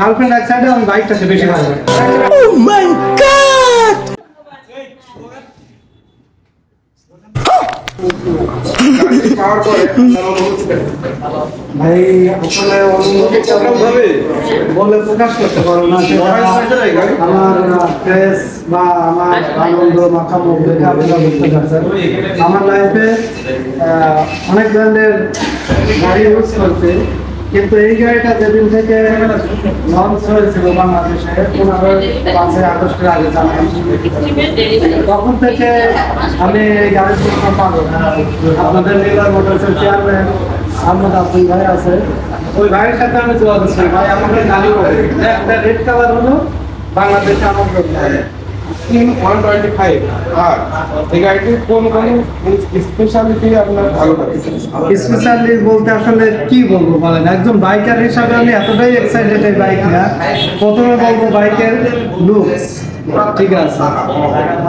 Girlfriend এক সাইডে, আমি বাইকটাকে বেশি ভালো লাগে। Oh my God! ভাই ওখানে বলে প্রকাশ করতে পারো না, আমার ফেস বা আমার আনন্দ মাখামুখ দেখে আপনারা বুঝতে পারছেন। আমার লাইফে অনেক ব্র্যান্ডের গাড়ি ইউজ করছে, কিন্তু এই গাড়িটা যেদিন থেকে লঞ্চ হয়েছিল বাংলাদেশে 15 আগস্টের আগে চালান, তখন থেকে আমি এই গাড়ির জন্য পাগল। আপনাদের নীলার মোটরসের চেয়ারম্যান আহমদ আব্দুল ভাই আছে, ওই ভাইয়ের সাথে আমি যোগাযোগ করি, ভাই আমাকে গাড়ি করে একটা রেড কালার হলো বাংলাদেশে আমার 125 আর এই গাড়িটির কোন স্পেশালিটি আপনার ভালো লাগে? স্পেশালি বলতে আসলে কি বলবো বলেন, একজন বাইকার হিসাবে আমি এতটাই এক্সাইটেড এই বাইক নিয়ে। প্রথমে বলবো বাইকের লুকস, ঠিক আছে।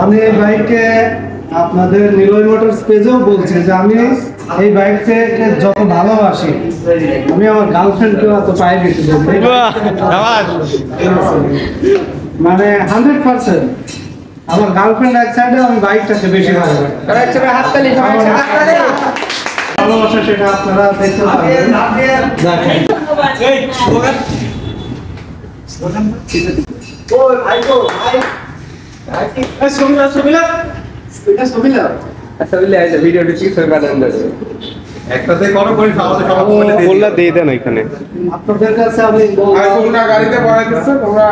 আমি এই বাইকে আপনাদের নিলয় মোটরস পেজেও বলছি যে আমি এই বাইককে যত ভালোবাসি, আমি আমার গার্লফ্রেন্ডকেও এত পাই গেছি, মানে 100%। আমার গার্লফ্রেন্ড এক সাইডে, আমি বাইকটাকে বেশি ভালো লাগে। ভালোবাসা সেটা আপনারা দেখতে পাবেন। একটাতে করো করে আমাদের সব বললা দিয়ে দেন এখানে আপনাদের কাছে আমি আর তোমরা গাড়িতে পড়াই দিচ্ছ, তোমরা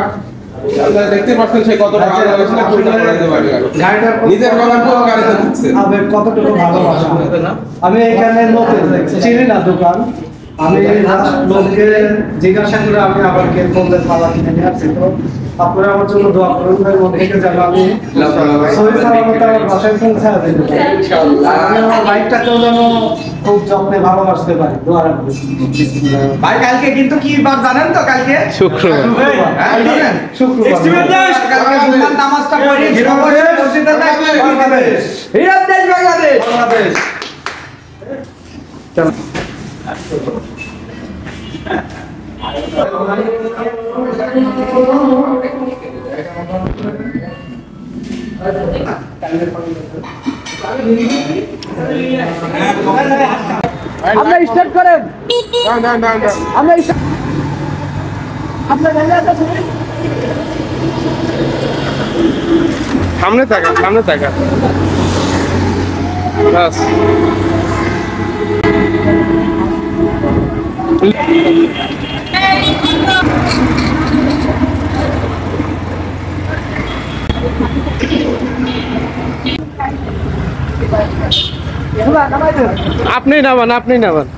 দেখতে পাচ্ছেন সে কতটা ভালো লাগছে না, কোনটা পড়াইতে পারি গাড়িটার নিজের বাবার পুরো গাড়িতে দিচ্ছে আবেগ কতটুকু ভালোবাসা। আমি এখানে নতুন চিনি না দোকান, আমি লোককে জিজ্ঞাসা করে আমি আবার কে বললেন বাবা কিনে নিয়ে আসছি। তো আপনারা আমার জন্য দোয়া করুন, ভাই মন থেকে যেন আমি সহি সালামত আমার বাসায় পৌঁছায় দিতে পারি, আমি আমার বাইকটাকেও যেন খুব যত্নে ভালোবাসতে পারি। দোয়া রাখবেন ভাই। কালকে কিন্তু কি বার জানেন তো? কালকে শুক্রবার। শুক্রবার নামাজটা পড়ে মসজিদে বাংলাদেশ, হিরাত দেশ বাংলাদেশ। চলো আমরা স্টার্ট করেন। না আমরা আপনার সামনে থাকা বাস। আপনি নামান